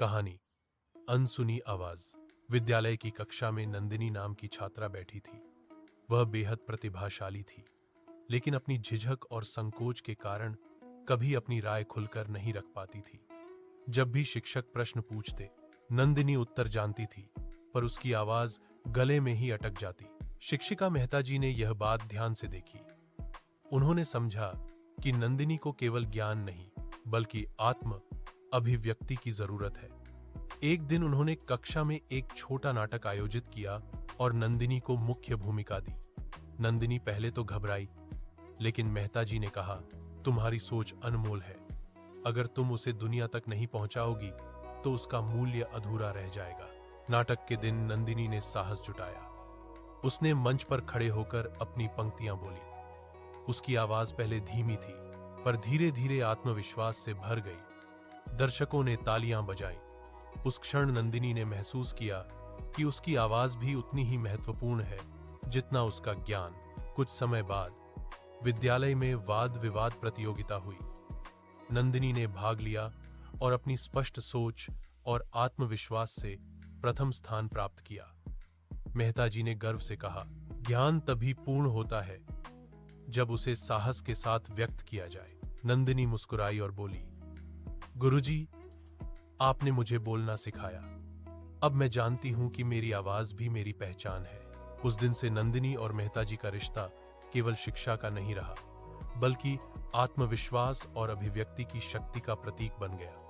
कहानी अनसुनी आवाज। विद्यालय की कक्षा में नंदिनी नाम की छात्रा बैठी थी। वह बेहद प्रतिभाशाली थी, लेकिन अपनी झिझक और संकोच के कारण कभी अपनी राय खुलकर नहीं रख पाती थी। जब भी शिक्षक प्रश्न पूछते, नंदिनी उत्तर जानती थी, पर उसकी आवाज गले में ही अटक जाती। शिक्षिका मेहता जी ने यह बात ध्यान से देखी। उन्होंने समझा कि नंदिनी को केवल ज्ञान नहीं, बल्कि आत्म अभिव्यक्ति की जरूरत है। एक दिन उन्होंने कक्षा में एक छोटा नाटक आयोजित किया और नंदिनी को मुख्य भूमिका दी। नंदिनी पहले तो घबराई, लेकिन मेहता जी ने कहा, तुम्हारी सोच अनमोल है। अगर तुम उसे दुनिया तक नहीं पहुंचाओगी तो उसका मूल्य अधूरा रह जाएगा। नाटक के दिन नंदिनी ने साहस जुटाया। उसने मंच पर खड़े होकर अपनी पंक्तियां बोली। उसकी आवाज पहले धीमी थी, पर धीरे धीरे आत्मविश्वास से भर गई। दर्शकों ने तालियां बजाईं। उस क्षण नंदिनी ने महसूस किया कि उसकी आवाज भी उतनी ही महत्वपूर्ण है जितना उसका ज्ञान। कुछ समय बाद विद्यालय में वाद विवाद प्रतियोगिता हुई। नंदिनी ने भाग लिया और अपनी स्पष्ट सोच और आत्मविश्वास से प्रथम स्थान प्राप्त किया। मेहता जी ने गर्व से कहा, ज्ञान तभी पूर्ण होता है जब उसे साहस के साथ व्यक्त किया जाए। नंदिनी मुस्कुराई और बोली, गुरुजी, आपने मुझे बोलना सिखाया। अब मैं जानती हूं कि मेरी आवाज भी मेरी पहचान है। उस दिन से नंदिनी और मेहता जी का रिश्ता केवल शिक्षा का नहीं रहा, बल्कि आत्मविश्वास और अभिव्यक्ति की शक्ति का प्रतीक बन गया।